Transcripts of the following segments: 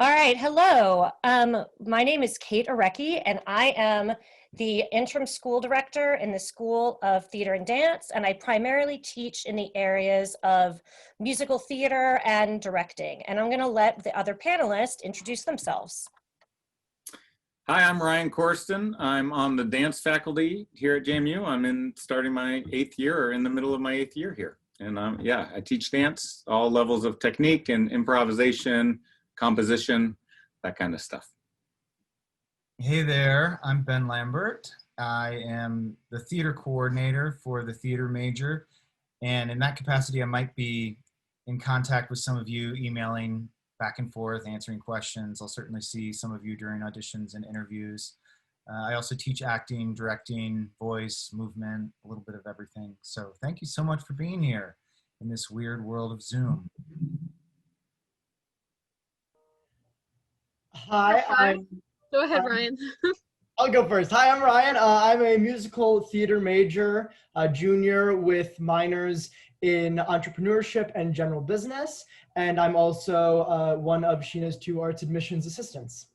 All right, hello. My name is Kate Arecki, and I am the interim school director in the School of Theater and Dance, and I primarily teach in the areas of musical theater and directing. And I'm going to let the other panelists introduce themselves. Hi, I'm Ryan Corsten. I'm on the dance faculty here at JMU. I'm starting my 8th year, or in the middle of my 8th year here. And yeah, I teach dance, all levels of technique and improvisation, composition, that kind of stuff. Hey there, I'm Ben Lambert. I am the theater coordinator for the theater major. And in that capacity, I might be in contact with some of you, emailing back and forth, answering questions. I'll certainly see some of you during auditions and interviews. I also teach acting, directing, voice, movement, a little bit of everything. So thank you so much for being here in this weird world of Zoom. Hi, Go ahead, Ryan. I'll go first. Hi, I'm Ryan. I'm a musical theater major, junior with minors in entrepreneurship and general business. And I'm also one of Sheena's 2 arts admissions assistants.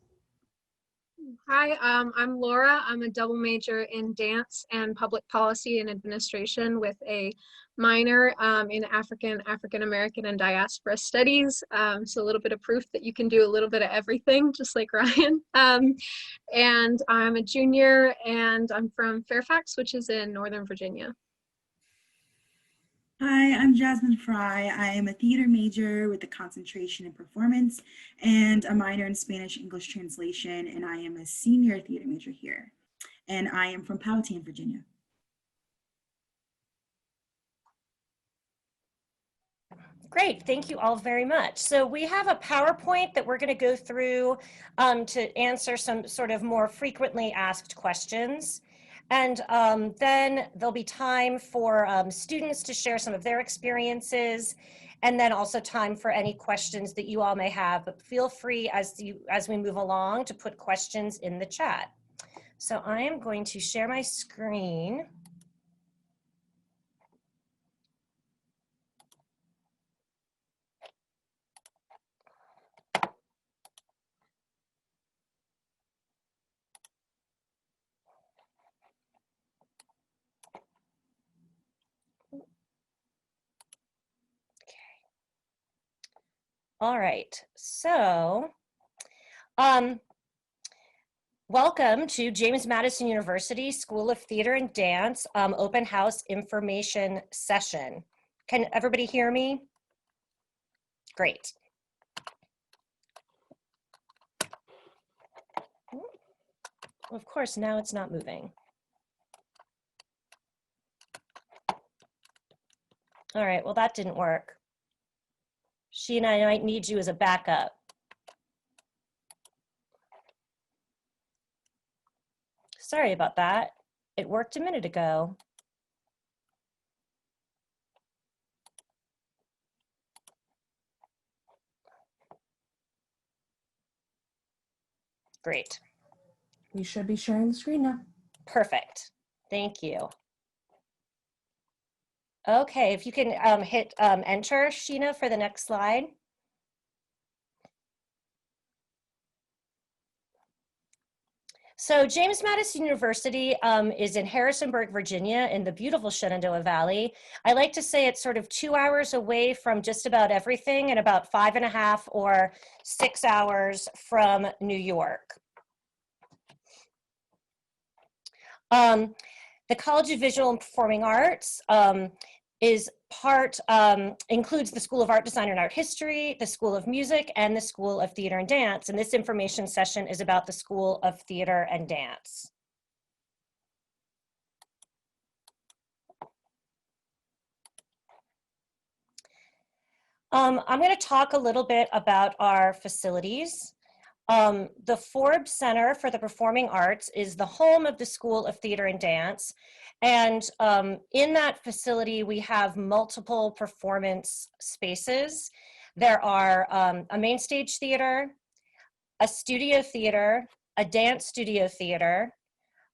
Hi, I'm Laura. I'm a double major in dance and public policy and administration with a minor in African American and diaspora studies. So a little bit of proof that you can do a little bit of everything, just like Ryan. And I'm a junior, and I'm from Fairfax, which is in Northern Virginia. Hi, I'm Jasmine Fry. I am a theater major with a concentration in performance and a minor in Spanish English translation, and I am a senior theater major here. And I am from Powhatan, Virginia. Great, thank you all very much. So we have a PowerPoint that we're going to go through to answer some sort of more frequently asked questions. And then there'll be time for students to share some of their experiences, and then also time for any questions that you all may have. But feel free as we move along to put questions in the chat. So I am going to share my screen. All right, so welcome to James Madison University School of Theater and Dance open house information session. Can everybody hear me? Great. Of course, now it's not moving. All right, well, that didn't work. Sheena, I might need you as a backup. Sorry about that. It worked a minute ago. Great. You should be sharing the screen now. Perfect. Thank you. Okay, if you can hit enter, Sheena, for the next slide. So James Madison University is in Harrisonburg, Virginia, in the beautiful Shenandoah Valley. I like to say it's sort of 2 hours away from just about everything and about 5.5 or 6 hours from New York. The College of Visual and Performing Arts includes the School of Art Design and Art History, the School of Music, and the School of Theater and Dance. And this information session is about the School of Theater and Dance. I'm going to talk a little bit about our facilities. The Forbes Center for the Performing Arts is the home of the School of Theater and Dance. And in that facility, we have multiple performance spaces. There are a main stage theater, a studio theater, a dance studio theater,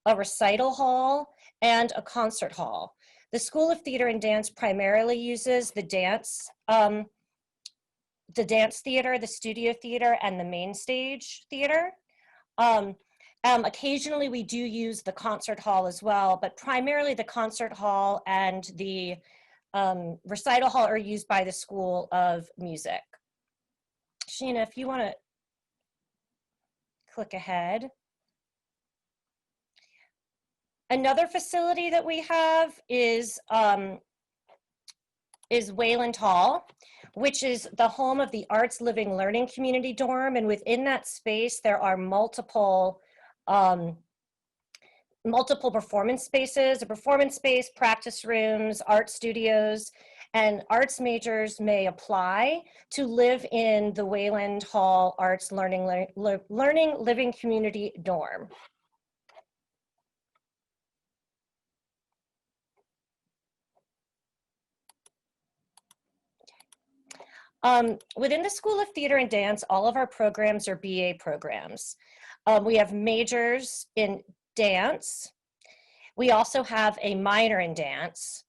a recital hall, and a concert hall. The School of Theater and Dance primarily uses the dance theater, the studio theater, and the main stage theater. Occasionally we do use the concert hall as well, but primarily the concert hall and the recital hall are used by the School of Music. Sheena, if you want to click ahead. Another facility that we have is Wayland Hall, which is the home of the Arts Living Learning Community Dorm. And within that space, there are multiple performance spaces, a performance space, practice rooms, art studios, and arts majors may apply to live in the Wayland Hall Arts Learning Living Community Dorm. Within the School of Theater and Dance, all of our programs are BA programs. We have majors in dance. We also have a minor in dance.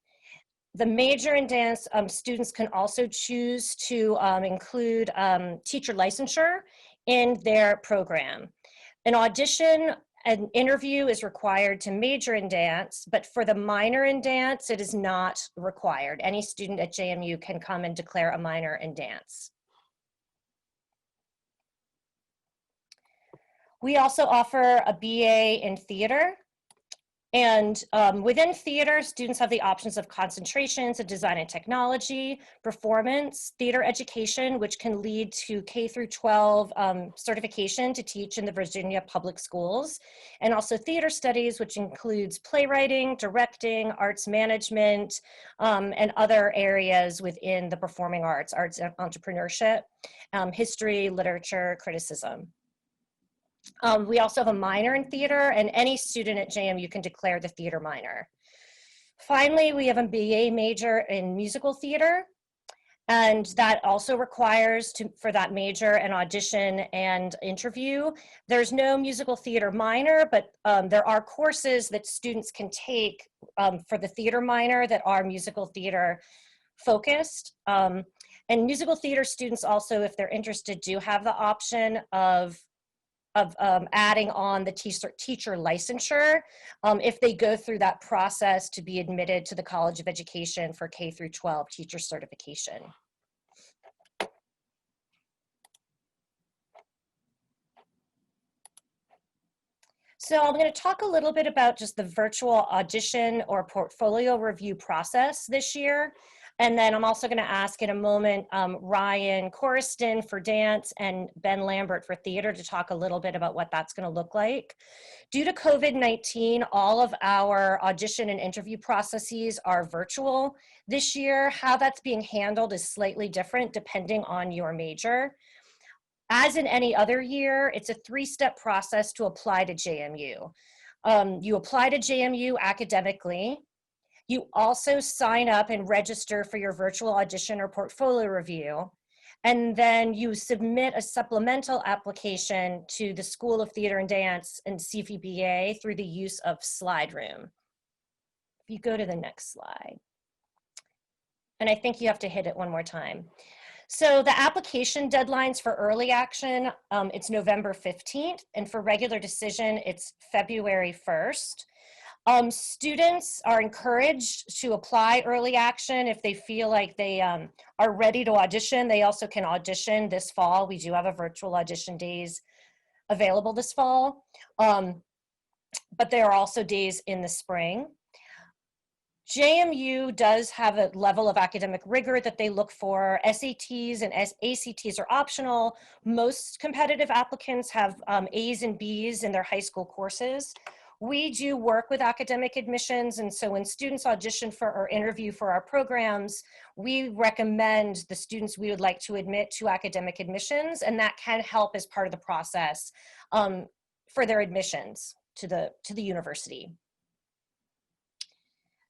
The major in dance, students can also choose to include teacher licensure in their program. An audition, an interview is required to major in dance, but for the minor in dance, it is not required. Any student at JMU can come and declare a minor in dance. We also offer a BA in theater. And within theater, students have the options of concentrations of design and technology, performance, theater education, which can lead to K through 12 certification to teach in the Virginia public schools, and also theater studies, which includes playwriting, directing, arts management, and other areas within the performing arts, arts entrepreneurship, history, literature, criticism. We also have a minor in theater, and any student at JMU can declare the theater minor. Finally, we have a BA major in musical theater, and that also requires for that major an audition and interview. There's no musical theater minor, but there are courses that students can take for the theater minor that are musical theater focused. And musical theater students also, if they're interested, do have the option of adding on the teacher licensure if they go through that process to be admitted to the College of Education for K through 12 teacher certification. So I'm going to talk a little bit about just the virtual audition or portfolio review process this year. And then I'm also going to ask in a moment Ryan Corriston for dance and Ben Lambert for theater to talk a little bit about what that's going to look like. Due to COVID-19, all of our audition and interview processes are virtual this year. How that's being handled is slightly different depending on your major. As in any other year, it's a three-step process to apply to JMU. You apply to JMU academically. You also sign up and register for your virtual audition or portfolio review. And then you submit a supplemental application to the School of Theater and Dance and CVBA through the use of SlideRoom. If you go to the next slide. And I think you have to hit it one more time. So the application deadlines for early action, it's November 15th, and for regular decision, it's February 1st. Students are encouraged to apply early action if they feel like they are ready to audition. They also can audition this fall. We do have a virtual audition days available this fall, but there are also days in the spring. JMU does have a level of academic rigor that they look for. SATs and ACTs are optional. Most competitive applicants have A's and B's in their high school courses. We do work with academic admissions, and so when students audition for or interview for our programs, we recommend the students we would like to admit to academic admissions, and that can help as part of the process for their admissions to the university.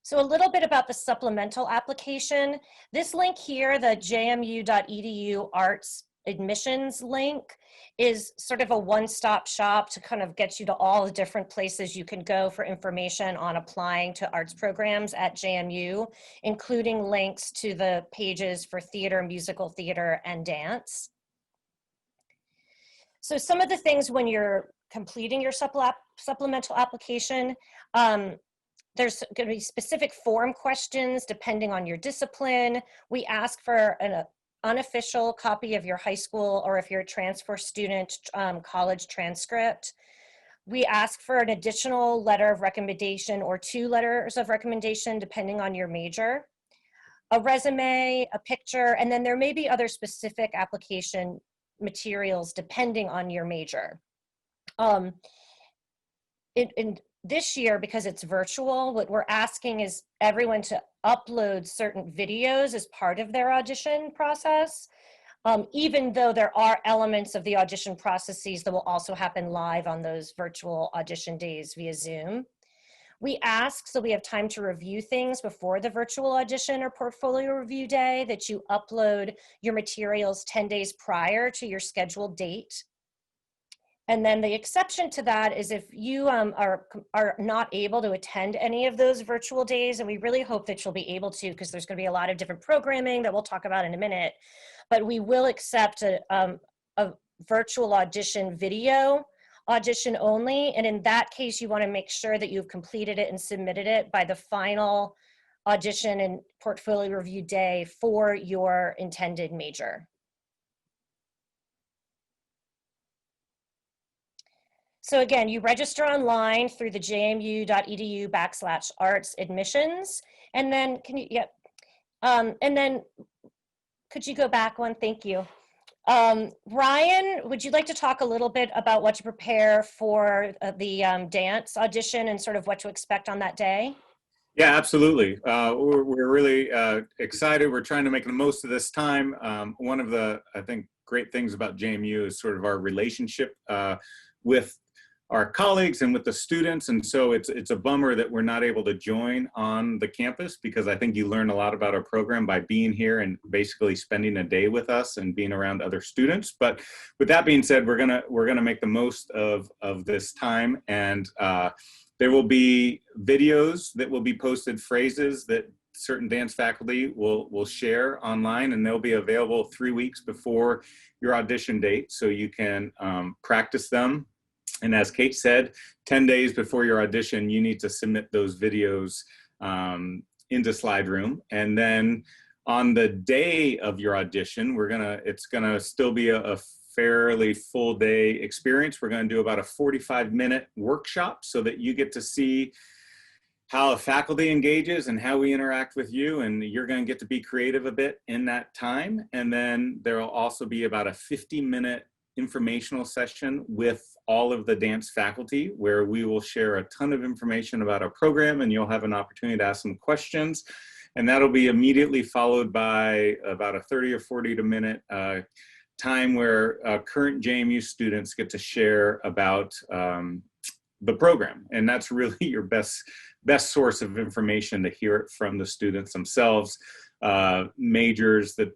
So a little bit about the supplemental application. This link here, the jmu.edu arts admissions link is sort of a one-stop shop to kind of get you to all the different places you can go for information on applying to arts programs at JMU, including links to the pages for theater, musical theater, and dance. So some of the things when you're completing your supplemental application, there's going to be specific form questions depending on your discipline. We ask for an unofficial copy of your high school, or if you're a transfer student, college transcript. We ask for an additional letter of recommendation or 2 letters of recommendation depending on your major, a resume, a picture, and then there may be other specific application materials depending on your major. In this year, because it's virtual, what we're asking is everyone to upload certain videos as part of their audition process, even though there are elements of the audition processes that will also happen live on those virtual audition days via Zoom. We ask, so we have time to review things before the virtual audition or portfolio review day, that you upload your materials 10 days prior to your scheduled date. And then the exception to that is if you are not able to attend any of those virtual days, and we really hope that you'll be able to, because there's going to be a lot of different programming that we'll talk about in a minute, but we will accept a virtual audition video audition only. And in that case, you want to make sure that you've completed it and submitted it by the final audition and portfolio review day for your intended major. So again, you register online through the jmu.edu/arts-admissions. And then can you, yep. And then could you go back one? Thank you. Ryan, would you like to talk a little bit about what to prepare for the dance audition and sort of what to expect on that day? Yeah, absolutely. We're really excited. We're trying to make the most of this time. One of the, I think, great things about JMU is sort of our relationship with our colleagues and with the students. And so it's a bummer that we're not able to join on the campus, because I think you learn a lot about our program by being here and basically spending a day with us and being around other students. But with that being said, we're gonna make the most of this time, and there will be videos that will be posted, phrases that certain dance faculty will share online, and they'll be available 3 weeks before your audition date, so you can practice them. And as Kate said, 10 days before your audition, you need to submit those videos into Slide Room. And then on the day of your audition, it's gonna still be a fairly full day experience. We're gonna do about a 45-minute workshop so that you get to see how the faculty engages and how we interact with you, and you're going to get to be creative a bit in that time. And then there will also be about a 50-minute informational session with all of the dance faculty, where we will share a ton of information about our program, and you'll have an opportunity to ask some questions. And that'll be immediately followed by about a 30 or 40-minute time where current JMU students get to share about the program. And that's really your best source of information, to hear it from the students themselves. Majors that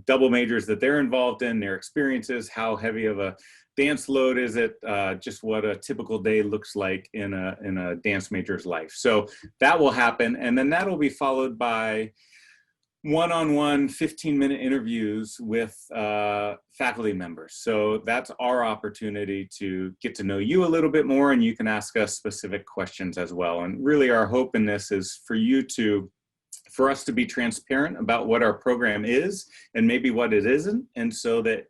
double majors that they're involved in, their experiences, how heavy of a dance load is it, just what a typical day looks like in a dance major's life. So that will happen, and then that'll be followed by one-on-one 15-minute interviews with faculty members. So that's our opportunity to get to know you a little bit more, and you can ask us specific questions as well. And really our hope in this is for us to be transparent about what our program is and maybe what it isn't, and so that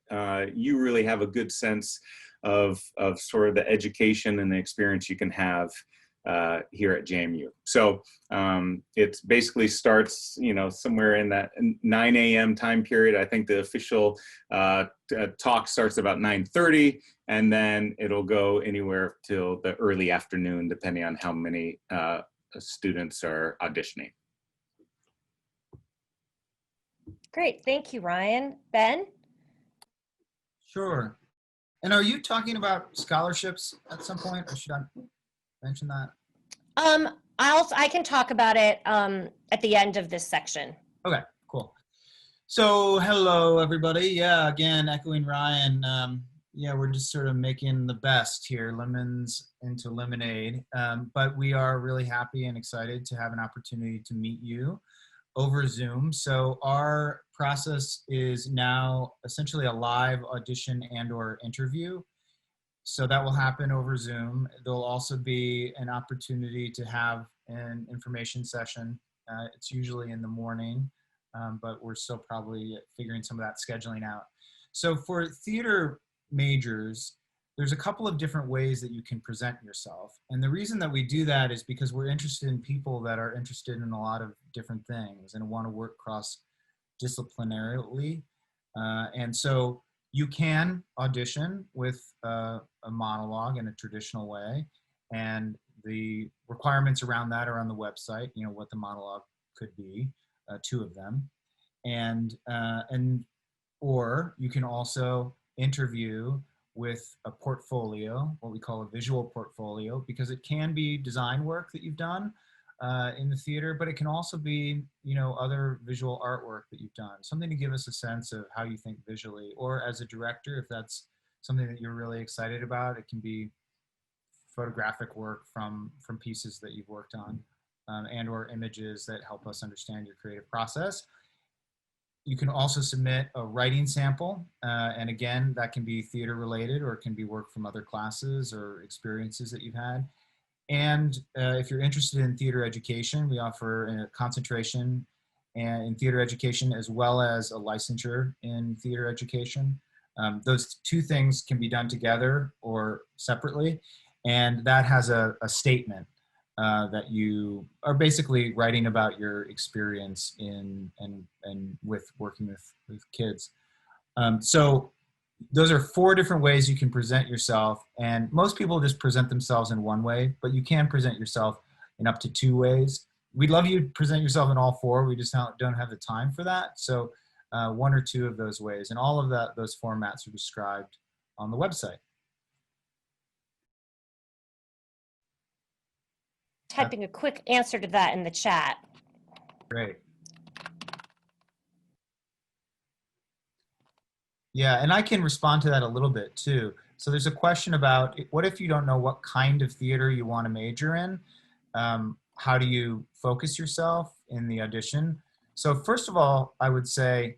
you really have a good sense of sort of the education and the experience you can have here at JMU. So it basically starts, somewhere in that 9 a.m. time period. I think the official talk starts about 9:30, and then it'll go anywhere till the early afternoon, depending on how many students are auditioning. Great, thank you, Ryan. Ben? Sure. And are you talking about scholarships at some point, or should I mention that? I can talk about it at the end of this section. Okay, cool. So, hello, everybody. Yeah, again, echoing Ryan. Yeah, we're just sort of making the best here, lemons into lemonade. But we are really happy and excited to have an opportunity to meet you over Zoom. So our process is now essentially a live audition and/or interview. So that will happen over Zoom. There'll also be an opportunity to have an information session. It's usually in the morning, but we're still probably figuring some of that scheduling out. So for theater majors, there's a couple of different ways that you can present yourself. And the reason that we do that is because we're interested in people that are interested in a lot of different things and want to work cross-disciplinarily. And so you can audition with a monologue in a traditional way, and the requirements around that are on the website. You know what the monologue could be, 2 of them, and or you can also interview with a portfolio, what we call a visual portfolio, because it can be design work that you've done in the theater, but it can also be, you know, other visual artwork that you've done, something to give us a sense of how you think visually. Or as a director, if that's something that you're really excited about, it can be photographic work from pieces that you've worked on, and or images that help us understand your creative process. You can also submit a writing sample, and again, that can be theater related, or it can be work from other classes or experiences that you've had. And if you're interested in theater education, we offer a concentration in theater education as well as a licensure in theater education. Those 2 things can be done together or separately, and that has a statement that you are basically writing about your experience in and with working with kids. So those are 4 different ways you can present yourself, and most people just present themselves in one way, but you can present yourself in up to 2 ways. We'd love you to present yourself in all 4. We just don't have the time for that. So 1 or 2 of those ways, and all of those formats are described on the website. Typing a quick answer to that in the chat. Great. Yeah, and I can respond to that a little bit too. So there's a question about, what if you don't know what kind of theater you want to major in? How do you focus yourself in the audition? So first of all, I would say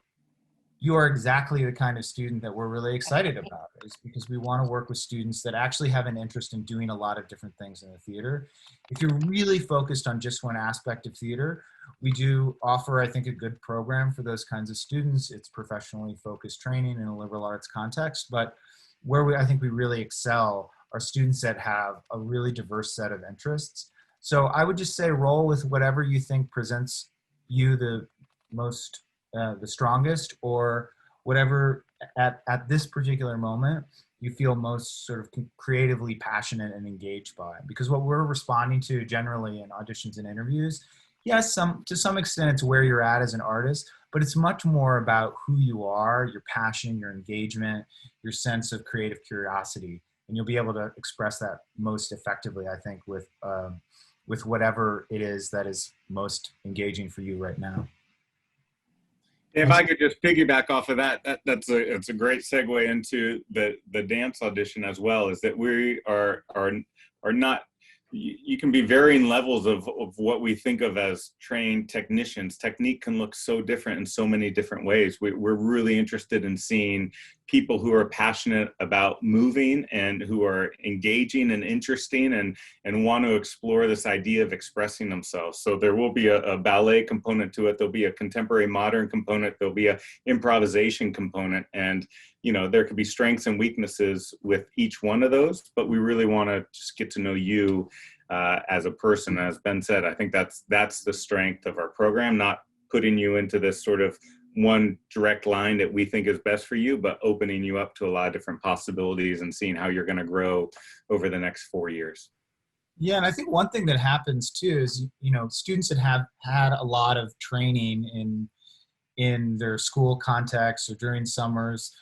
you are exactly the kind of student that we're really excited about, is because we want to work with students that actually have an interest in doing a lot of different things in the theater. If you're really focused on just one aspect of theater, we do offer, I think, a good program for those kinds of students. It's professionally focused training in a liberal arts context, but where I think we really excel are students that have a really diverse set of interests. So I would just say roll with whatever you think presents you the most, the strongest, or whatever at this particular moment you feel most sort of creatively passionate and engaged by. Because what we're responding to generally in auditions and interviews, yes, to some extent it's where you're at as an artist, but it's much more about who you are, your passion, your engagement, your sense of creative curiosity. And you'll be able to express that most effectively, I think, with whatever it is that is most engaging for you right now. If I could just piggyback off of that's a great segue into the dance audition as well, is that we are not, you can be varying levels of what we think of as trained technicians. Technique can look so different in so many different ways. We're really interested in seeing people who are passionate about moving and who are engaging and interesting and want to explore this idea of expressing themselves. So there will be a ballet component to it. There'll be a contemporary modern component. There'll be a improvisation component. And you know, there could be strengths and weaknesses with each one of those, but we really want to just get to know you as a person. As Ben said, I think that's the strength of our program, not putting you into this sort of one direct line that we think is best for you, but opening you up to a lot of different possibilities and seeing how you're going to grow over the next 4 years. Yeah, and I think one thing that happens too is, you know, students that have had a lot of training in their school context or during summers,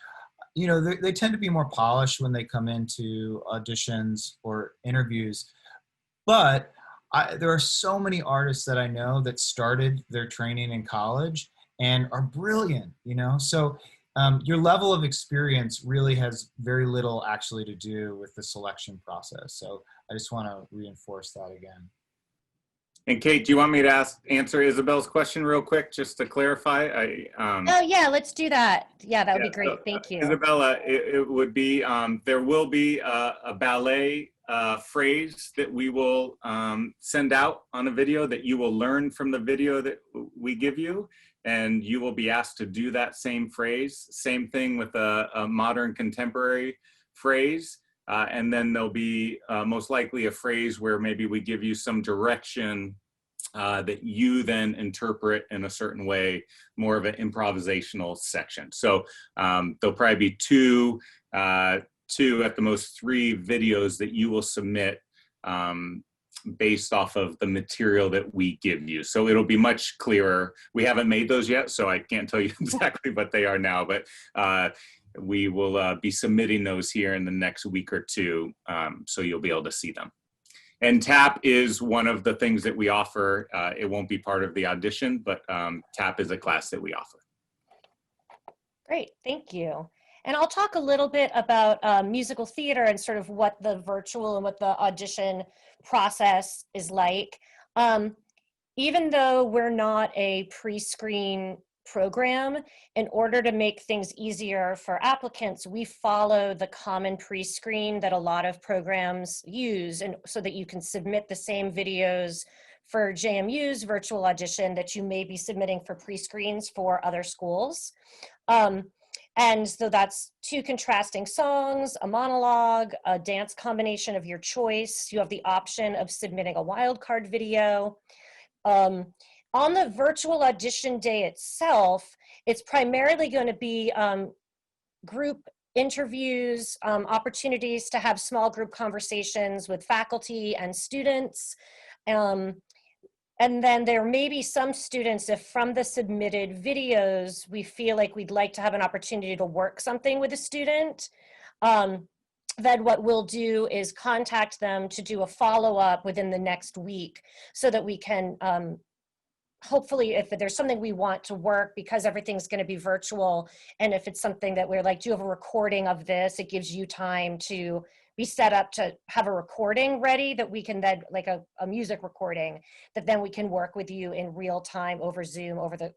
you know, they tend to be more polished when they come into auditions or interviews. But there are so many artists that I know that started their training in college and are brilliant, you know? So your level of experience really has very little actually to do with the selection process. So I just want to reinforce that again. And Kate, do you want me to answer Isabel's question real quick, just to clarify? Oh yeah, let's do that. Yeah, that would be Yeah, great. so, Thank you. Isabella, it would be, there will be a ballet phrase that we will send out on a video that you will learn from the video that we give you, and you will be asked to do that same phrase. Same thing with a modern contemporary phrase. And then there'll be most likely a phrase where maybe we give you some direction that you then interpret in a certain way, more of an improvisational section. So there'll probably be two at the most 3 videos that you will submit based off of the material that we give you. So it'll be much clearer. We haven't made those yet, so I can't tell you exactly what they are now, but we will be submitting those here in the next week or 2, so you'll be able to see them. And TAP is one of the things that we offer. It won't be part of the audition, but TAP is a class that we offer. Great, thank you. And I'll talk a little bit about musical theater and sort of what the virtual and what the audition process is like. Even though we're not a pre-screen program, in order to make things easier for applicants, we follow the common pre-screen that a lot of programs use, and so that you can submit the same videos for JMU's virtual audition that you may be submitting for pre-screens for other schools. And so that's 2 contrasting songs, a monologue, a dance combination of your choice. You have the option of submitting a wildcard video. On the virtual audition day itself, it's primarily going to be group interviews, opportunities to have small group conversations with faculty and students. And then there may be some students, if from the submitted videos, we feel like we'd like to have an opportunity to work something with a student, then what we'll do is contact them to do a follow-up within the next week so that we can hopefully, if there's something we want to work, because everything's going to be virtual, and if it's something that we're like, do you have a recording of this? It gives you time to be set up to have a recording ready that we can then, like a music recording, that then we can work with you in real time over Zoom over the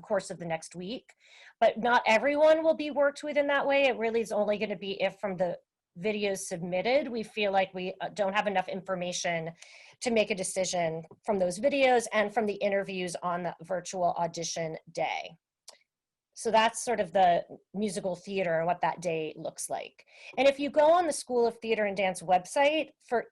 course of the next week. But not everyone will be worked with in that way. It really is only going to be if from the videos submitted, we feel like we don't have enough information to make a decision from those videos and from the interviews on the virtual audition day. So that's sort of the musical theater and what that day looks like. And if you go on the School of Theater and Dance website,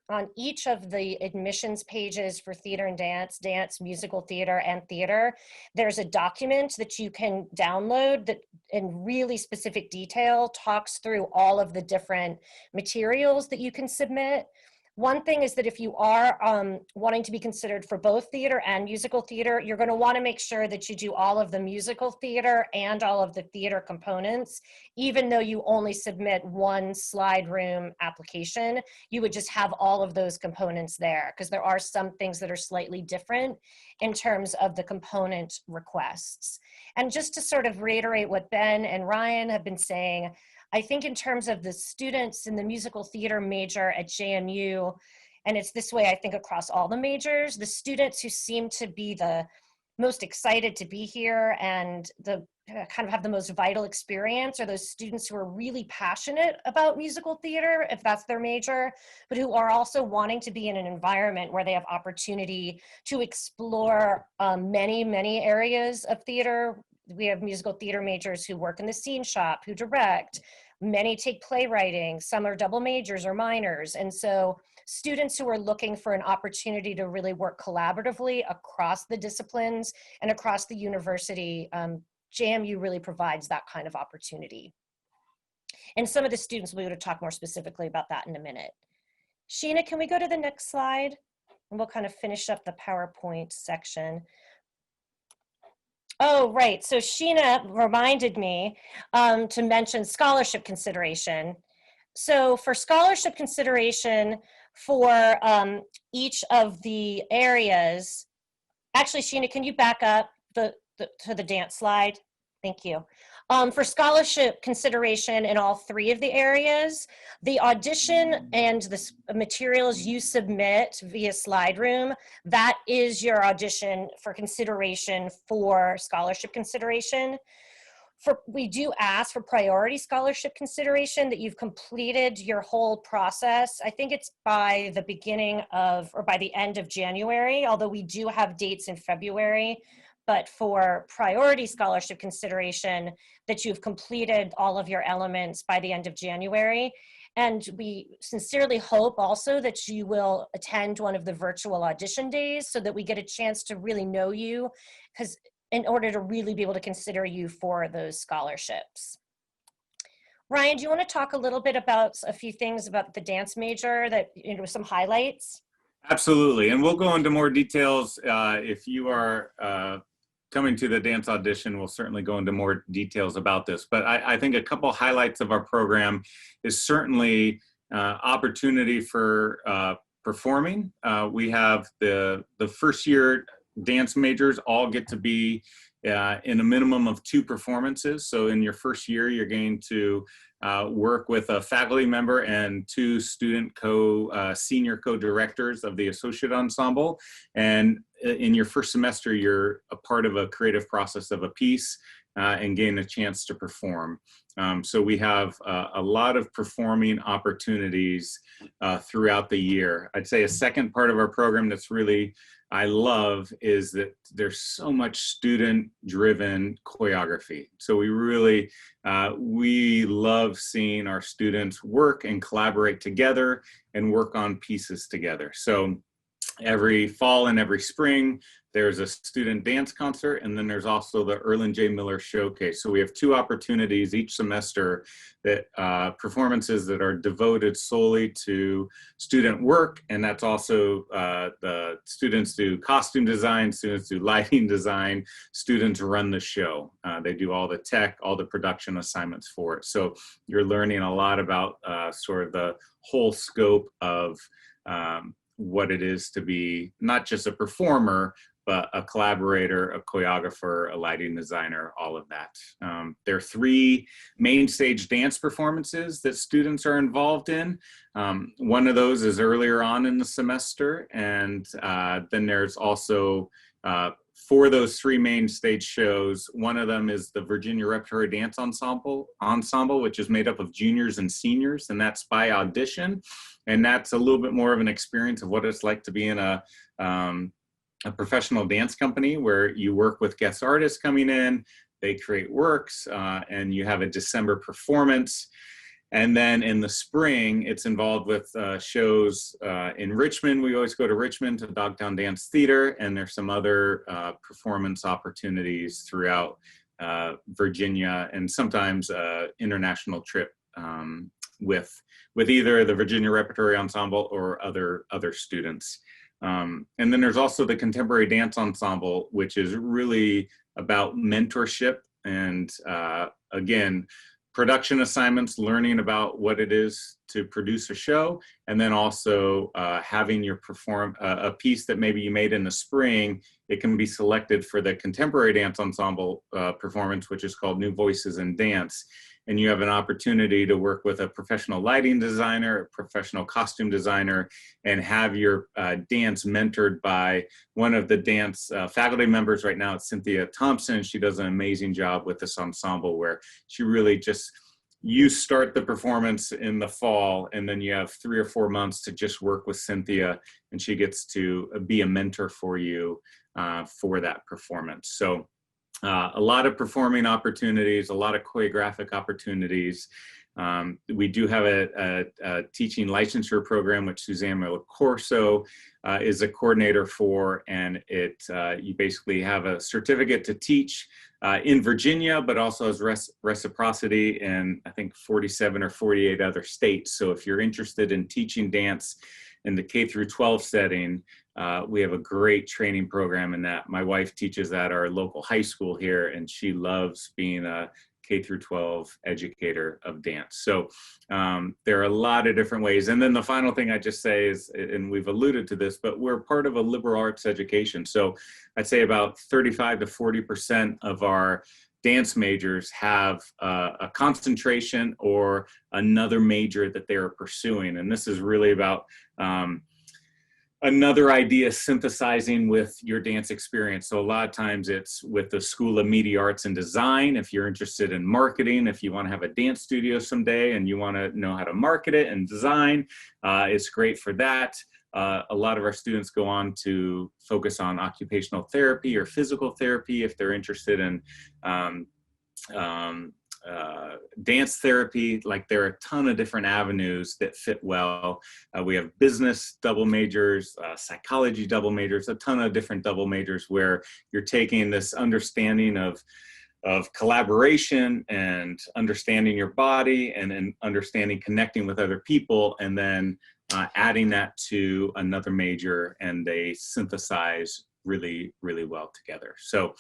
on each of the admissions pages for theater and dance, musical theater, and theater, there's a document that you can download that in really specific detail talks through all of the different materials that you can submit. One thing is that if you are wanting to be considered for both theater and musical theater, you're going to want to make sure that you do all of the musical theater and all of the theater components. Even though you only submit one slide room application, you would just have all of those components there, because there are some things that are slightly different in terms of the component requests. And just to sort of reiterate what Ben and Ryan have been saying, I think in terms of the students in the musical theater major at JMU, and it's this way I think across all the majors, the students who seem to be the most excited to be here and the kind of have the most vital experience are those students who are really passionate about musical theater, if that's their major, but who are also wanting to be in an environment where they have opportunity to explore many areas of theater. We have musical theater majors who work in the scene shop, who direct. Many take playwriting, some are double majors or minors. And so students who are looking for an opportunity to really work collaboratively across the disciplines and across the university, JMU really provides that kind of opportunity. And some of the students will be able to talk more specifically about that in a minute. Sheena, can we go to the next slide? And we'll kind of finish up the PowerPoint section. Oh, right. So Sheena reminded me to mention scholarship consideration. So for scholarship consideration for each of the areas, actually, Sheena, can you back up? to the dance slide. Thank you. For scholarship consideration in all three of the areas, the audition and the materials you submit via Slide Room, that is your audition for consideration for scholarship consideration. We do ask for priority scholarship consideration, that you've completed your whole process. I think it's by the beginning of, or by the end of January, although we do have dates in February. But for priority scholarship consideration, that you've completed all of your elements by the end of January. And we sincerely hope also that you will attend one of the virtual audition days so that we get a chance to really know you, because in order to really be able to consider you for those scholarships. Ryan, do you want to talk a little bit about a few things about the dance major, that, you know, some highlights? Absolutely, and we'll go into more details. If you are coming to the dance audition, we'll certainly go into more details about this. But I think a couple highlights of our program is certainly opportunity for performing. We have the first year dance majors all get to be in a minimum of 2 performances. So in your first year, you're going to work with a faculty member and 2 student senior co-directors of the associate ensemble. And in your first semester, you're a part of a creative process of a piece and gain a chance to perform. So we have a lot of performing opportunities throughout the year. I'd say a second part of our program that's really I love is that there's so much student-driven choreography. So we really, we love seeing our students work and collaborate together and work on pieces together. So every fall and every spring, there's a student dance concert, and then there's also the Erland J. Miller Showcase. So we have 2 opportunities each semester, that performances that are devoted solely to student work, and that's also the students do costume design, students do lighting design, students run the show. They do all the tech, all the production assignments for it. So you're learning a lot about sort of the whole scope of what it is to be not just a performer, but a collaborator, a choreographer, a lighting designer, all of that. There are 3 main stage dance performances that students are involved in. One of those is earlier on in the semester, and then there's also, for those 3 main stage shows, one of them is the Virginia Repertory Dance Ensemble, which is made up of juniors and seniors, and that's by audition. And that's a little bit more of an experience of what it's like to be in a professional dance company, where you work with guest artists coming in, they create works, and you have a December performance. And then in the spring, it's involved with shows in Richmond. We always go to Richmond to Dogtown Dance Theater, and there's some other performance opportunities throughout Virginia, and sometimes international trip with either the Virginia Repertory Ensemble or other students. And then there's also the Contemporary Dance Ensemble, which is really about mentorship and, again, production assignments, learning about what it is to produce a show, and then also having your a piece that maybe you made in the spring. It can be selected for the Contemporary Dance Ensemble performance, which is called New Voices in Dance. And you have an opportunity to work with a professional lighting designer, a professional costume designer, and have your dance mentored by one of the dance faculty members. Right now, it's Cynthia Thompson. She does an amazing job with this ensemble, where she really just, you start the performance in the fall, and then you have 3 or 4 months to just work with Cynthia, and she gets to be a mentor for you for that performance. So a lot of performing opportunities, a lot of choreographic opportunities. We do have a teaching licensure program, which Suzanne Corso is a coordinator for, and you basically have a certificate to teach in Virginia, but also has reciprocity in, I think, 47 or 48 other states. So if you're interested in teaching dance in the K through 12 setting, we have a great training program in that. My wife teaches at our local high school here, and she loves being a K through 12 educator of dance. So there are a lot of different ways. And then the final thing I just say is, and we've alluded to this, but we're part of a liberal arts education. So I'd say about 35 to 40% of our dance majors have a concentration or another major that they're pursuing. And this is really about another idea synthesizing with your dance experience. So a lot of times it's with the School of Media Arts and Design. If you're interested in marketing, if you want to have a dance studio someday and you want to know how to market it and design, it's great for that. A lot of our students go on to focus on occupational therapy or physical therapy if they're interested in dance therapy. Like, there are a ton of different avenues that fit well. We have business double majors, psychology double majors, a ton of different double majors where you're taking this understanding of collaboration and understanding your body and then understanding connecting with other people, and then adding that to another major, and they synthesize really, really well together. So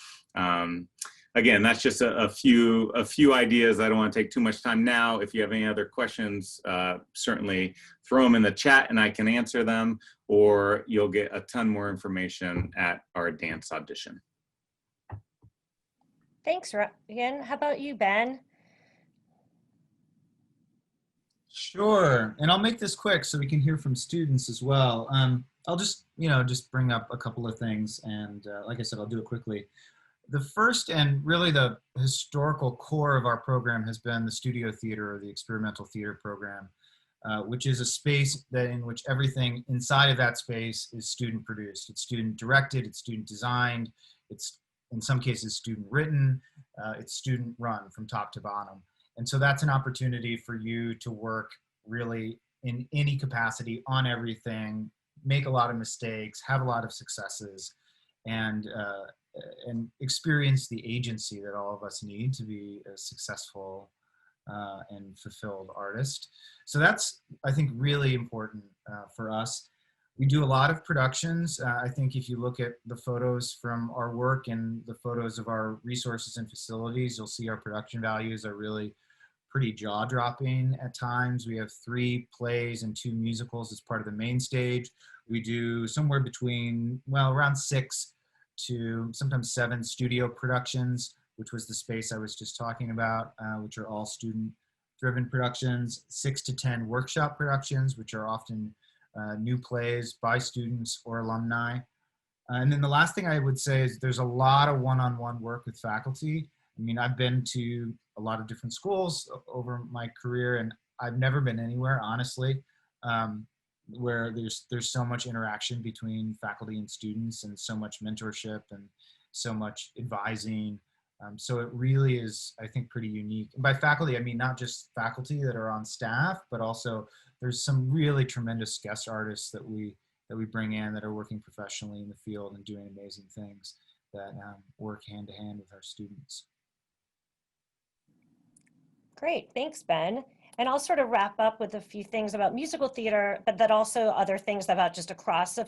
again, that's just a few ideas. I don't want to take too much time now. If you have any other questions, certainly throw them in the chat and I can answer them, or you'll get a ton more information at our dance audition. Thanks, Ryan. How about you, Ben? Sure, and I'll make this quick so we can hear from students as well. I'll just bring up a couple of things, and like I said, I'll do it quickly. The first and really the historical core of our program has been the studio theater, or the experimental theater program, which is a space in which everything inside of that space is student produced. It's student directed, it's student designed, it's in some cases student written, it's student run from top to bottom. And so that's an opportunity for you to work really in any capacity on everything, make a lot of mistakes, have a lot of successes, and experience the agency that all of us need to be a successful and fulfilled artist. So that's, I think, really important for us. We do a lot of productions. I think if you look at the photos from our work and the photos of our resources and facilities, you'll see our production values are really pretty jaw-dropping at times. We have 3 plays and 2 musicals as part of the main stage. We do somewhere between, well, around 6 to sometimes 7 studio productions, which was the space I was just talking about, which are all student-driven productions, 6 to 10 workshop productions, which are often new plays by students or alumni. And then the last thing I would say is there's a lot of one-on-one work with faculty. I mean, I've been to a lot of different schools over my career, and I've never been anywhere, honestly, where there's so much interaction between faculty and students, and so much mentorship and so much advising. So it really is, I think, pretty unique. And by faculty, I mean not just faculty that are on staff, but also there's some really tremendous guest artists that we bring in that are working professionally in the field and doing amazing things that work hand to hand with our students. Great, thanks, Ben. And I'll sort of wrap up with a few things about musical theater, but then also other things about just across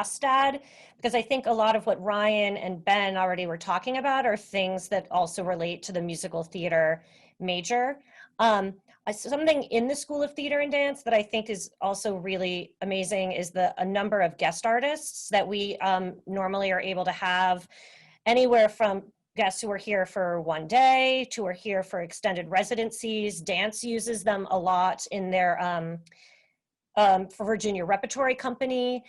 STAD, because I think a lot of what Ryan and Ben already were talking about are things that also relate to the musical theater major. Something in the School of Theater and Dance that I think is also really amazing is a number of guest artists that we normally are able to have, anywhere from guests who are here for one day to are here for extended residencies. Dance uses them a lot in their for Virginia Repertory Company.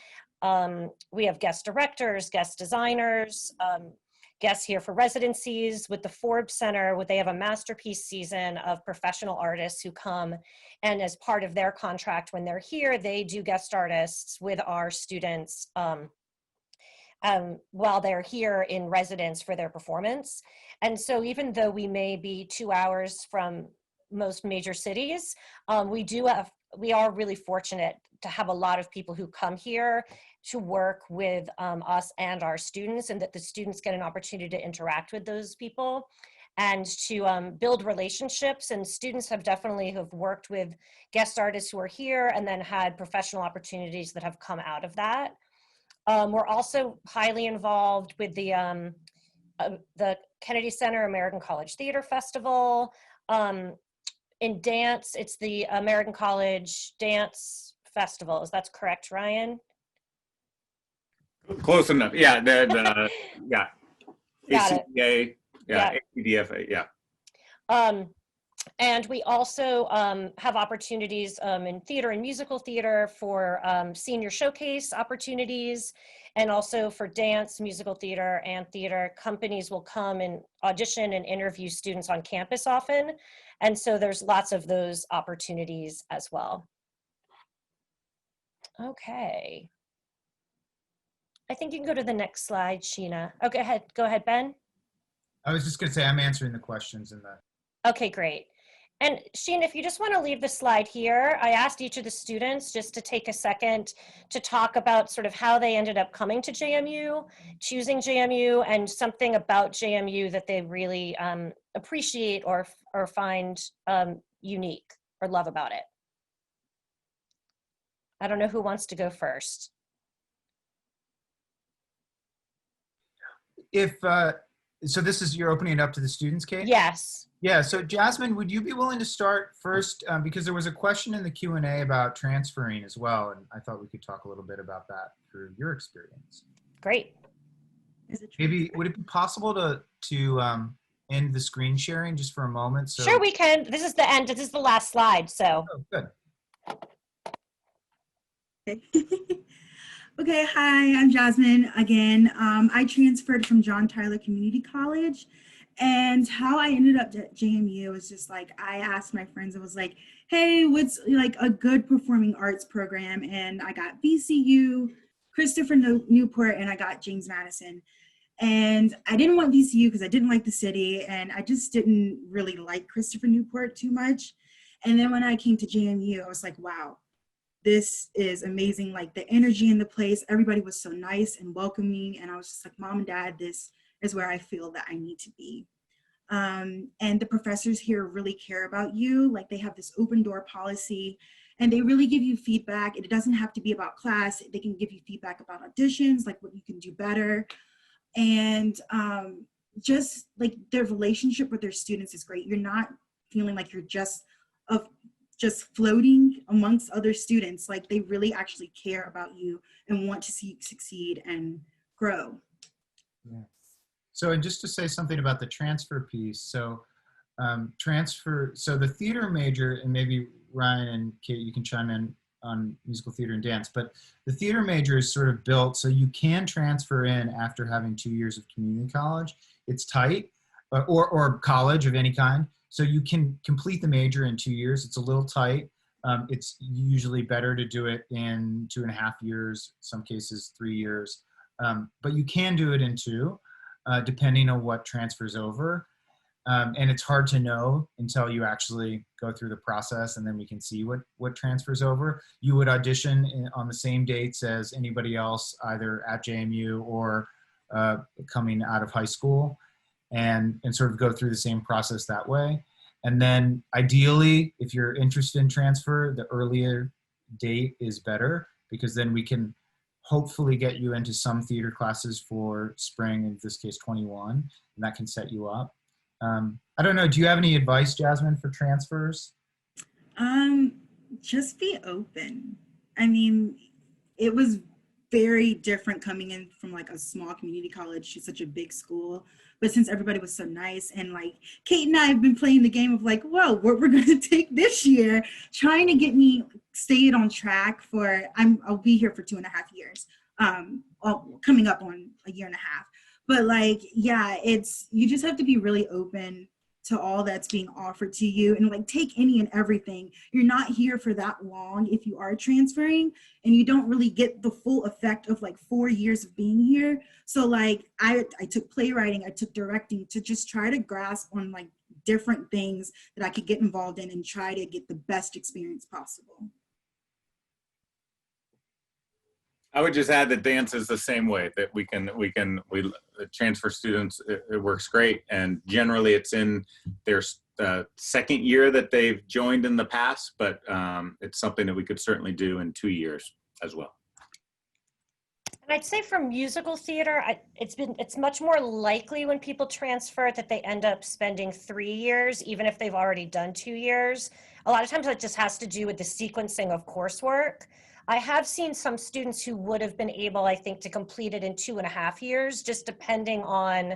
We have guest directors, guest designers, guests here for residencies. With the Forbes Center, they have a masterpiece season of professional artists who come, and as part of their contract when they're here, they do guest artists with our students while they're here in residence for their performance. And so even though we may be 2 hours from most major cities, we are really fortunate to have a lot of people who come here to work with us and our students, and that the students get an opportunity to interact with those people and to build relationships. And students have worked with guest artists who are here and then had professional opportunities that have come out of that. We're also highly involved with the the Kennedy Center American College Theater Festival. In dance, it's the American College Dance Festival. Is that correct, Ryan? Close enough. Yeah. Yeah. Got it. ACDA. Yeah. Yeah. ACDFA. Yeah. And we also have opportunities in theater and musical theater for senior showcase opportunities, and also for dance, musical theater, and theater. Companies will come and audition and interview students on campus often. And so there's lots of those opportunities as well. Okay. I think you can go to the next slide, Sheena. Okay, go ahead, Ben. I was just going to say I'm answering the questions in the. Okay, great. And Sheen, if you just want to leave the slide here, I asked each of the students just to take a second to talk about sort of how they ended up coming to JMU, choosing JMU, and something about JMU that they really appreciate or find unique or love about it. I don't know who wants to go first. So this is, you're opening it up to the students, Kate? Yes. Yeah, so Jasmine, would you be willing to start first? Because there was a question in the Q&A about transferring as well, and I thought we could talk a little bit about that through your experience. Great. Maybe, would it be possible to end the screen sharing just for a moment? So, sure, we can. This is the end. This is the last slide, so. Oh, good. Okay. Okay, hi, I'm Jasmine again. I transferred from John Tyler Community College, and how I ended up at JMU was just like, I asked my friends, I was like, hey, what's like a good performing arts program? And I got VCU, Christopher Newport, and I got James Madison. And I didn't want VCU because I didn't like the city, and I just didn't really like Christopher Newport too much. And then when I came to JMU, I was like, wow, this is amazing. Like the energy in the place, everybody was so nice and welcoming. And I was just like, Mom and Dad, this is where I feel that I need to be. And the professors here really care about you. Like they have this open door policy and they really give you feedback. It doesn't have to be about class. They can give you feedback about auditions, like what you can do better. And just like their relationship with their students is great. You're not feeling like you're just floating amongst other students. Like they really actually care about you and want to see you succeed and grow. Yeah. So, and just to say something about the transfer piece. So so the theater major, and maybe Ryan and Kate, you can chime in on musical theater and dance, but the theater major is sort of built so you can transfer in after having 2 years of community college. It's tight, or college of any kind. So you can complete the major in 2 years. It's a little tight. It's usually better to do it in 2.5 years, some cases 3 years. But you can do it in 2, depending on what transfers over. And it's hard to know until you actually go through the process, and then we can see what transfers over. You would audition on the same dates as anybody else, either at JMU or coming out of high school. And sort of go through the same process that way. And then ideally, if you're interested in transfer, the earlier date is better, because then we can hopefully get you into some theater classes for spring, in this case 21, and that can set you up. I don't know, do you have any advice, Jasmine, for transfers? Just be open. I mean, it was very different coming in from like a small community college to such a big school. But since everybody was so nice, and like Kate and I have been playing the game of like, whoa, what we're gonna take this year, trying to get me stayed on track for, I'll be here for 2.5 years, coming up on 1.5 years. But like, yeah, you just have to be really open to all that's being offered to you, and like take any and everything. You're not here for that long if you are transferring, and you don't really get the full effect of like 4 years of being here. So like I took playwriting, I took directing to just try to grasp on like different things that I could get involved in and try to get the best experience possible. I would just add that dance is the same way, that we transfer students. It works great, and generally it's in their second year that they've joined in the past, but it's something that we could certainly do in 2 years as well. I'd say for musical theater, it's much more likely when people transfer that they end up spending 3 years, even if they've already done 2 years. A lot of times that just has to do with the sequencing of coursework. I have seen some students who would have been able, I think, to complete it in 2.5 years, just depending on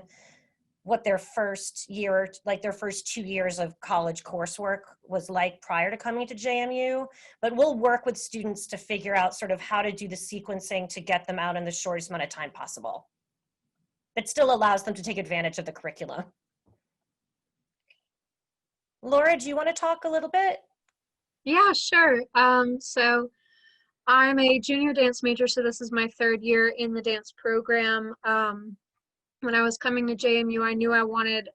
what their first year, like their first 2 years of college coursework was like prior to coming to JMU. But we'll work with students to figure out sort of how to do the sequencing to get them out in the shortest amount of time possible. It still allows them to take advantage of the curriculum. Laura, do you want to talk a little bit? Yeah, sure. So I'm a junior dance major, so this is my 3rd year in the dance program. When I was coming to JMU, I knew I wanted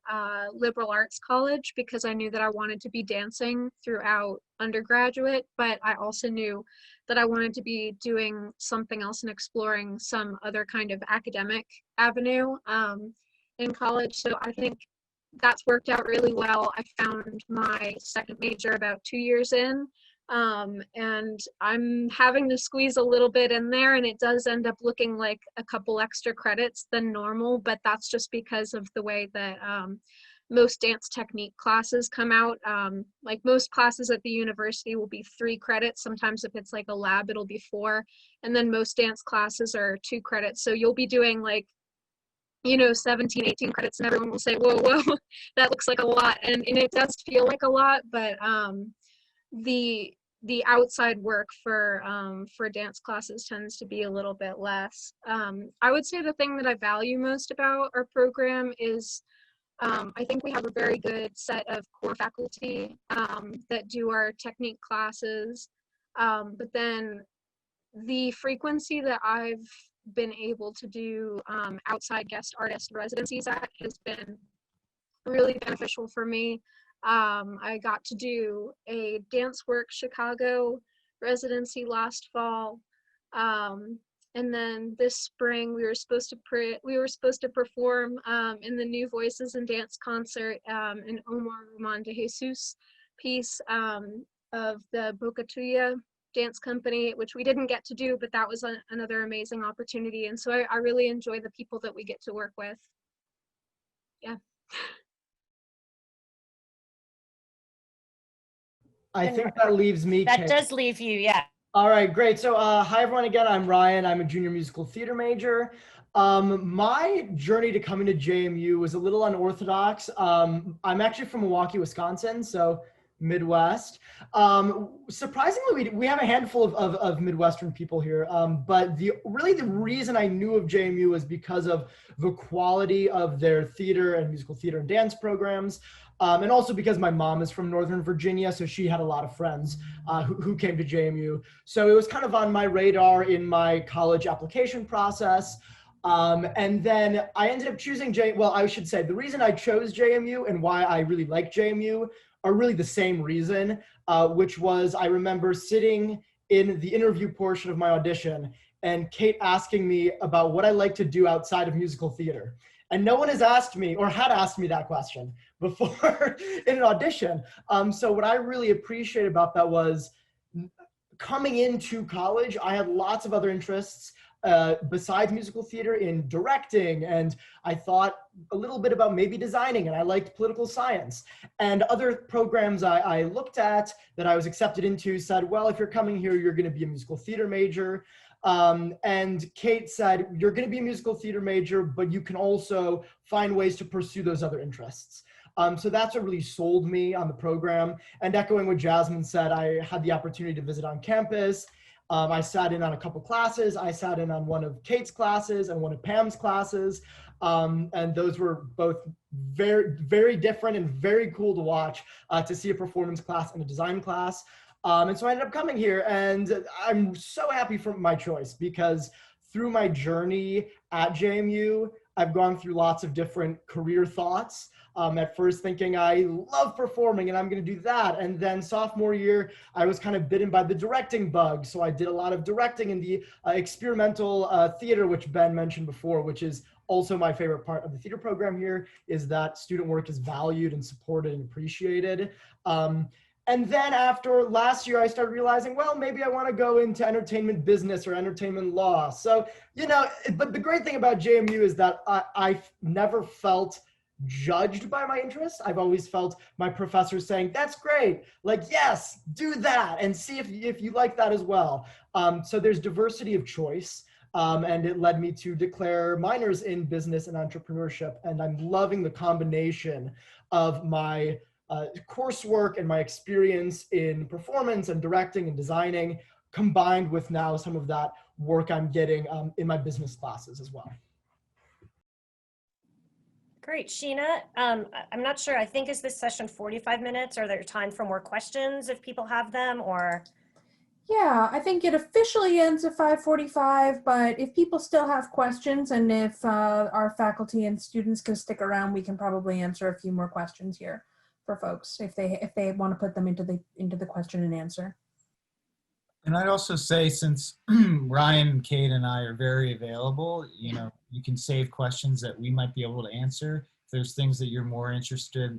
liberal arts college because I knew that I wanted to be dancing throughout undergraduate, but I also knew that I wanted to be doing something else and exploring some other kind of academic avenue in college. So I think that's worked out really well. I found my 2nd major about 2 years in. And I'm having to squeeze a little bit in there, and it does end up looking like a couple extra credits than normal, but that's just because of the way that most dance technique classes come out. Like most classes at the university will be 3 credits. Sometimes if it's like a lab, it'll be 4. And then most dance classes are 2 credits. So you'll be doing like, 17, 18 credits, and everyone will say, whoa, whoa, that looks like a lot. And it does feel like a lot, but the outside work for dance classes tends to be a little bit less. I would say the thing that I value most about our program is I think we have a very good set of core faculty that do our technique classes, but then the frequency that I've been able to do outside guest artist residencies at has been really beneficial for me. I got to do a Dance Work Chicago residency last fall, and then this spring we were supposed to perform in the New Voices in Dance concert, an Omar Roman de Jesus piece of the Boca Tuya dance company, which we didn't get to do, but that was another amazing opportunity. And so I really enjoy the people that we get to work with. Yeah. I think that leaves me. That Kate. does leave you, yeah. All right, great. So hi, everyone. Again, I'm Ryan. I'm a junior musical theater major. My journey to coming to JMU was a little unorthodox. I'm actually from Milwaukee, Wisconsin, so Midwest. Surprisingly, we have a handful of Midwestern people here, but the reason I knew of JMU was because of the quality of their theater and musical theater and dance programs. And also because my mom is from Northern Virginia, so she had a lot of friends who came to JMU. So it was kind of on my radar in my college application process. And then I ended up choosing I should say the reason I chose JMU and why I really like JMU are really the same reason, which was I remember sitting in the interview portion of my audition and Kate asking me about what I like to do outside of musical theater. And no one has asked me or had asked me that question before in an audition. So what I really appreciate about that was coming into college, I had lots of other interests besides musical theater in directing, and I thought a little bit about maybe designing, and I liked political science. And other programs I looked at that I was accepted into said, well, if you're coming here, you're gonna be a musical theater major. And Kate said, you're going to be a musical theater major, but you can also find ways to pursue those other interests. So that's what really sold me on the program. And echoing what Jasmine said, I had the opportunity to visit on campus. I sat in on a couple classes. I sat in on one of Kate's classes and one of Pam's classes. And those were both very, very different and very cool to watch, to see a performance class and a design class. And so I ended up coming here, and I'm so happy for my choice because through my journey at JMU, I've gone through lots of different career thoughts. At first thinking I love performing and I'm going to do that. And then sophomore year, I was kind of bitten by the directing bug. So I did a lot of directing in the experimental theater, which Ben mentioned before, which is also my favorite part of the theater program here, is that student work is valued and supported and appreciated. And then after last year, I started realizing, well, maybe I want to go into entertainment business or entertainment law. So, you know, but the great thing about JMU is that I've never felt judged by my interests. I've always felt my professors saying, that's great. Like, yes, do that and see if you like that as well. So there's diversity of choice. And it led me to declare minors in business and entrepreneurship. And I'm loving the combination of my coursework and my experience in performance and directing and designing, combined with now some of that work I'm getting in my business classes as well. Great, Sheena. I'm not sure. I think is this session 45 minutes? Are there time for more questions if people have them, or? Yeah, I think it officially ends at 5:45, but if people still have questions and if our faculty and students can stick around, we can probably answer a few more questions here for folks if they want to put them into the question and answer. And I'd also say, since Ryan, Kate, and I are very available, you know, you can save questions that we might be able to answer. If there's things that you're more interested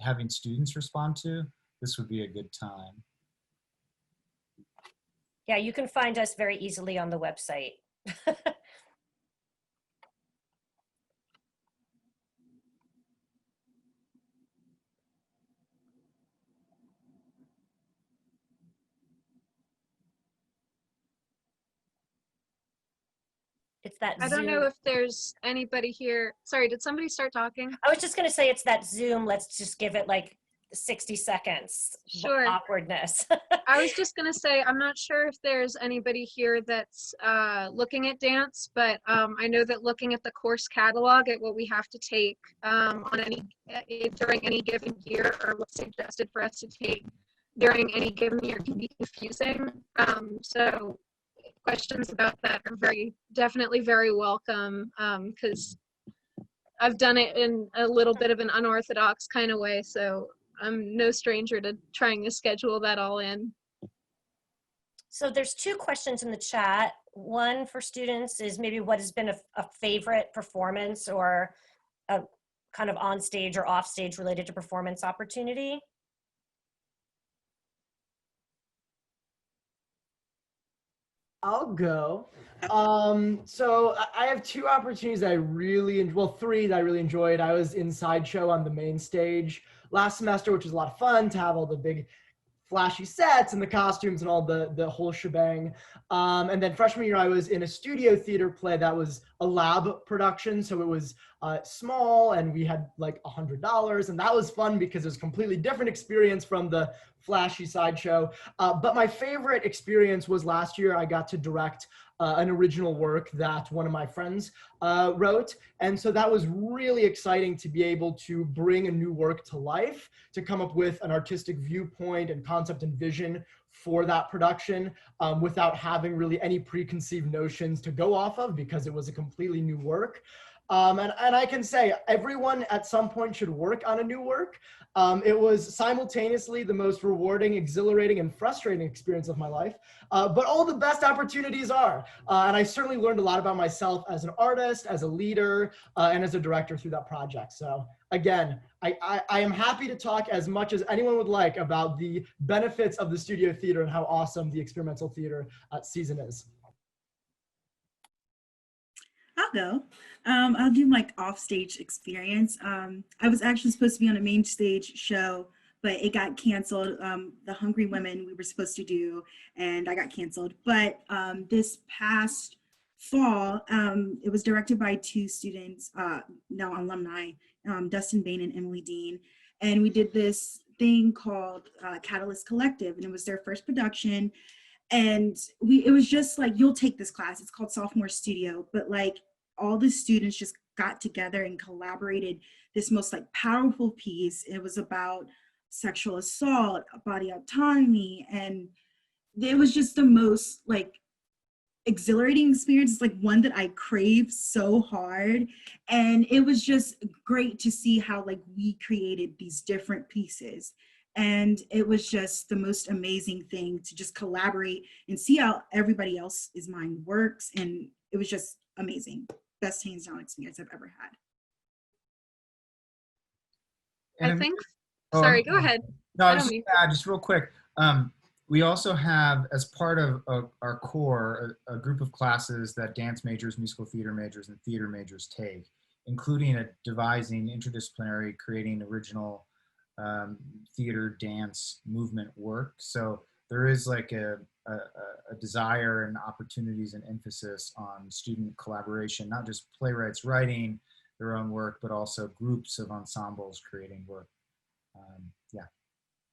having students respond to, this would be a good time. Yeah, you can find us very easily on the website. It's that I don't Zoom. know if there's anybody here. Sorry, did somebody start talking? I was just going to say it's that Zoom. Let's just give it like 60 seconds. Sure. Awkwardness. I was just gonna say, I'm not sure if there's anybody here that's looking at dance, but I know that looking at the course catalog at what we have to take on during any given year, or what's suggested for us to take during any given year, can be confusing. So questions about that are definitely very welcome, because I've done it in a little bit of an unorthodox kind of way, so I'm no stranger to trying to schedule that all in. So there's two questions in the chat. One for students is maybe what has been a favorite performance or a kind of on stage or off stage related to performance opportunity. I'll go. So I have two opportunities that I really, three that I really enjoyed. I was in Sideshow on the main stage last semester, which was a lot of fun to have all the big flashy sets and the costumes and all the whole shebang. And then freshman year, I was in a studio theater play that was a lab production. So it was small and we had like $100, and that was fun because it was a completely different experience from the flashy Sideshow. But my favorite experience was last year. I got to direct an original work that one of my friends wrote. And so that was really exciting to be able to bring a new work to life, to come up with an artistic viewpoint and concept and vision for that production without having really any preconceived notions to go off of, because it was a completely new work. And I can say everyone at some point should work on a new work. It was simultaneously the most rewarding, exhilarating, and frustrating experience of my life. But all the best opportunities are. And I certainly learned a lot about myself as an artist, as a leader, and as a director through that project. So again, I am happy to talk as much as anyone would like about the benefits of the studio theater and how awesome the experimental theater season is. I'll go. I'll do like off-stage experience. I was actually supposed to be on a main stage show, but it got canceled. The Hungry Women we were supposed to do, and I got canceled. But this past fall, it was directed by two students, now alumni, Dustin Bain and Emily Dean. And we did this thing called Catalyst Collective, and it was their first production. And it was just like, you'll take this class. It's called Sophomore Studio, but like all the students just got together and collaborated this most like powerful piece. It was about sexual assault, body autonomy, and it was just the most like exhilarating experience. It's like one that I crave so hard. And it was just great to see how like we created these different pieces. And it was just the most amazing thing to just collaborate and see how everybody else's mind works. And it was just amazing. Best hands down experience I've ever had. I think, sorry, go ahead. No, I I was don't just mean gonna add, just real quick. We also have, as part of our core, a group of classes that dance majors, musical theater majors, and theater majors take, including a devising interdisciplinary, creating original theater, dance, movement work. So there is like a desire and opportunities and emphasis on student collaboration, not just playwrights writing their own work, but also groups of ensembles creating work. Yeah.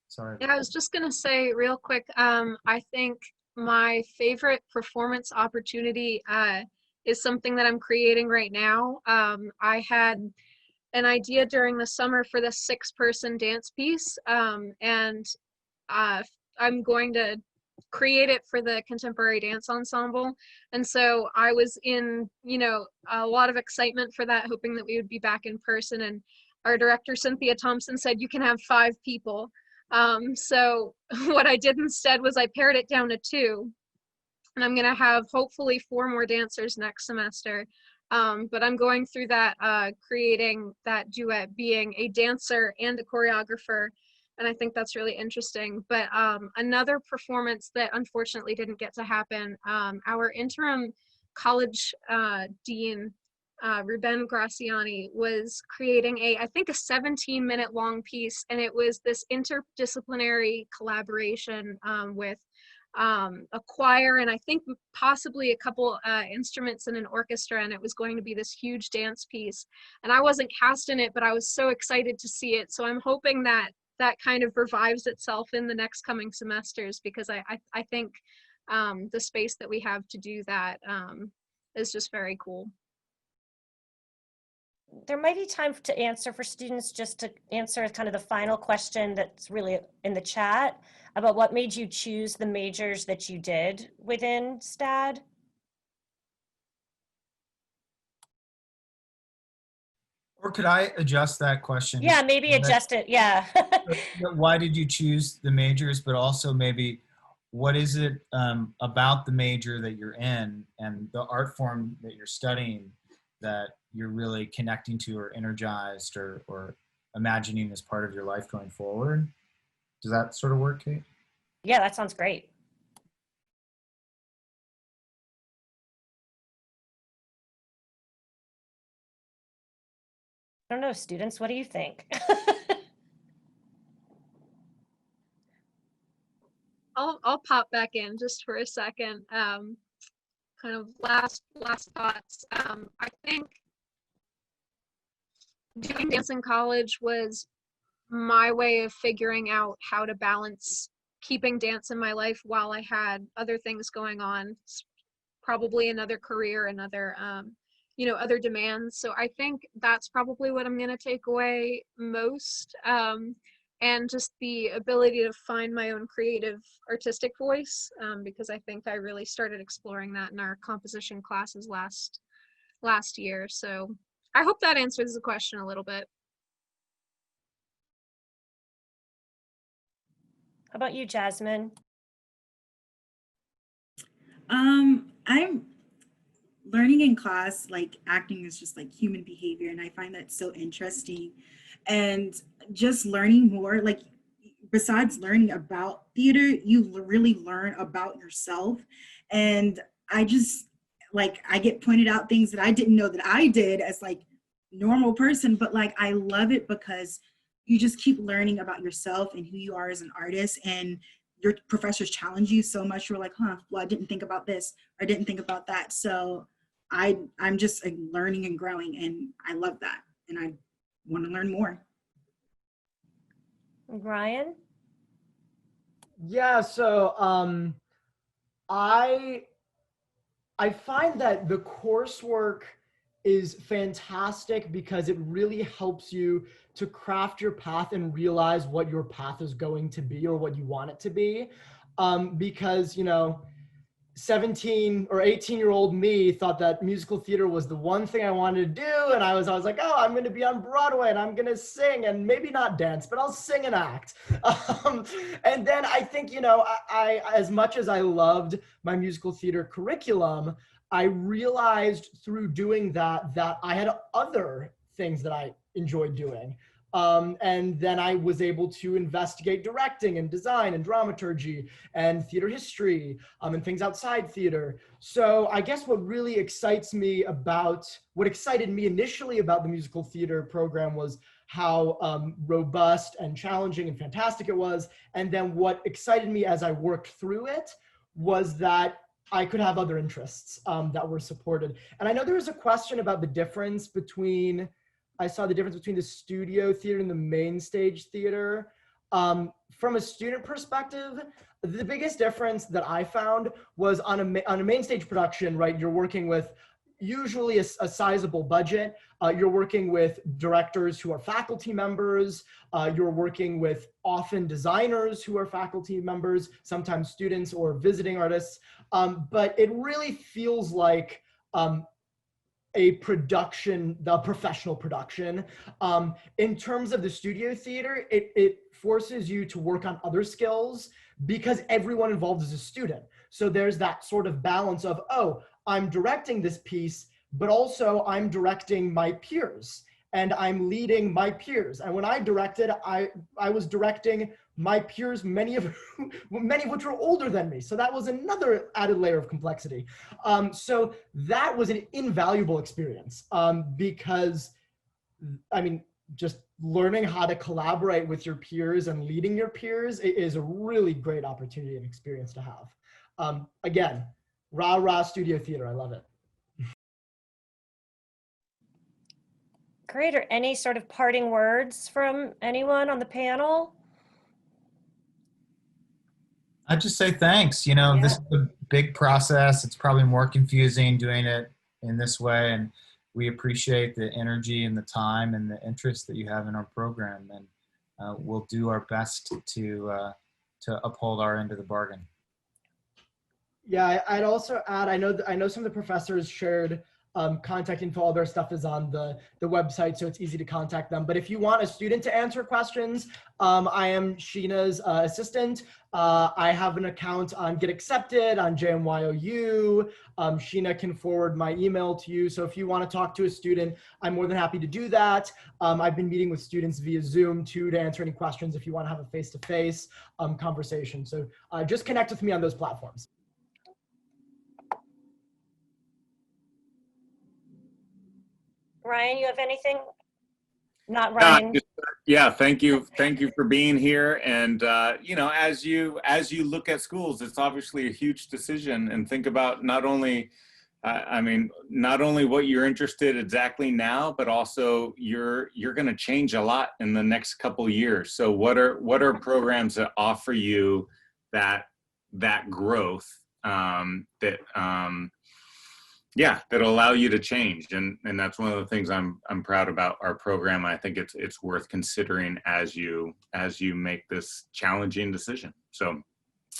Sorry. Yeah, I was just gonna say real quick, I think my favorite performance opportunity is something that I'm creating right now. I had an idea during the summer for this 6-person dance piece, and I'm going to create it for the contemporary dance ensemble. And so I was in, a lot of excitement for that, hoping that we would be back in person. And our director, Cynthia Thompson, said you can have 5 people. So what I did instead was I pared it down to 2. And I'm going to have hopefully 4 more dancers next semester. But I'm going through that, creating that duet, being a dancer and a choreographer. And I think that's really interesting. But another performance that unfortunately didn't get to happen, our interim college dean, Ruben Graciani, was creating I think a 17-minute long piece. And it was this interdisciplinary collaboration with a choir and I think possibly a couple instruments and an orchestra, and it was going to be this huge dance piece. And I wasn't cast in it, but I was so excited to see it. So I'm hoping that that kind of revives itself in the next coming semesters, because I think the space that we have to do that is just very cool. There might be time to answer for students, just to answer kind of the final question that's really in the chat about what made you choose the majors that you did within STAD. Or could I adjust that question? Yeah, maybe adjust it. Yeah. Why did you choose the majors, but also maybe what is it about the major that you're in and the art form that you're studying that you're really connecting to or energized or imagining as part of your life going forward? Does that sort of work, Kate? Yeah, that sounds great. I don't know, students, what do you think? I'll pop back in just for a second. Kind of last thoughts. I think doing dance in college was my way of figuring out how to balance keeping dance in my life while I had other things going on, probably another career, another other demands. So I think that's probably what I'm going to take away most, and just the ability to find my own creative artistic voice, because I think I really started exploring that in our composition classes last year. So I hope that answers the question a little bit. How about you, Jasmine? I'm learning in class, like acting is just like human behavior, and I find that so interesting. And just learning more, like besides learning about theater, you really learn about yourself. And I just like I get pointed out things that I didn't know that I did as like normal person, but like I love it because you just keep learning about yourself and who you are as an artist, and your professors challenge you so much. You're like, well, I didn't think about this, or I didn't think about that. So I'm just like, learning and growing, and I love that, and I want to learn more. Ryan? Yeah, so I find that the coursework is fantastic because it really helps you to craft your path and realize what your path is going to be or what you want it to be. Because, 17 or 18-year-old me thought that musical theater was the one thing I wanted to do. And I was like, oh, I'm going to be on Broadway and I'm going to sing and maybe not dance, but I'll sing and act. And then I think, I as much as I loved my musical theater curriculum, I realized through doing that I had other things that I enjoyed doing. And then I was able to investigate directing and design and dramaturgy and theater history and things outside theater. So I guess what excited me initially about the musical theater program was how robust and challenging and fantastic it was. And then what excited me as I worked through it was that I could have other interests that were supported. And I know there was a question about the difference between, I saw the difference between the studio theater and the main stage theater. From a student perspective, the biggest difference that I found was on a main stage production, right? You're working with usually a sizable budget. You're working with directors who are faculty members. You're working with often designers who are faculty members, sometimes students or visiting artists. But it really feels like a professional production. In terms of the studio theater, it forces you to work on other skills because everyone involved is a student. So there's that sort of balance of, oh, I'm directing this piece, but also I'm directing my peers and I'm leading my peers. And when I directed, I was directing my peers, many of which were older than me. So that was another added layer of complexity. So that was an invaluable experience because, I mean, just learning how to collaborate with your peers and leading your peers is a really great opportunity and experience to have. Again, rah studio theater, I love it. Great. Or any sort of parting words from anyone on the panel? I'd just say thanks. You know, this is a big process. It's probably more confusing doing it in this way. And we appreciate the energy and the time and the interest that you have in our program. And we'll do our best to uphold our end of the bargain. Yeah, I'd also add, I know some of the professors shared contact info. All their stuff is on the website, so it's easy to contact them. But if you want a student to answer questions, I am Sheena's assistant. I have an account on Get Accepted, on JMU. Sheena can forward my email to you. So if you want to talk to a student, I'm more than happy to do that. I've been meeting with students via Zoom too to answer any questions if you want to have a face-to-face conversation. So just connect with me on those platforms. Ryan, you have anything? Not Ryan. Yeah, thank you for being here. And you know, as you look at schools, it's obviously a huge decision. And think about not only what you're interested exactly now, but also you're going to change a lot in the next couple of years. So what are programs that offer you that growth that'll allow you to change, and that's one of the things I'm proud about our program. I think it's worth considering as you make this challenging decision. So,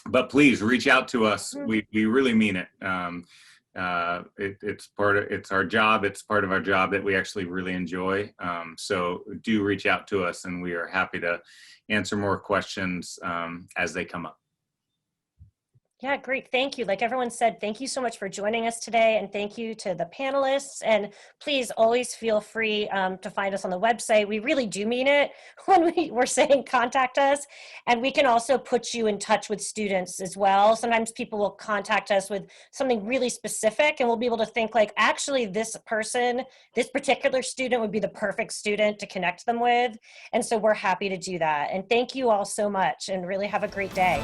but please reach out to us. We really mean it. It's our job. It's part of our job that we actually really enjoy. So do reach out to us, and we are happy to answer more questions as they come up. Yeah, great. Thank you. Like everyone said, thank you so much for joining us today. And thank you to the panelists. And please always feel free to find us on the website. We really do mean it when we're saying contact us. And we can also put you in touch with students as well. Sometimes people will contact us with something really specific and we'll be able to think like, actually this particular student would be the perfect student to connect them with. And so we're happy to do that. And thank you all so much and really have a great day.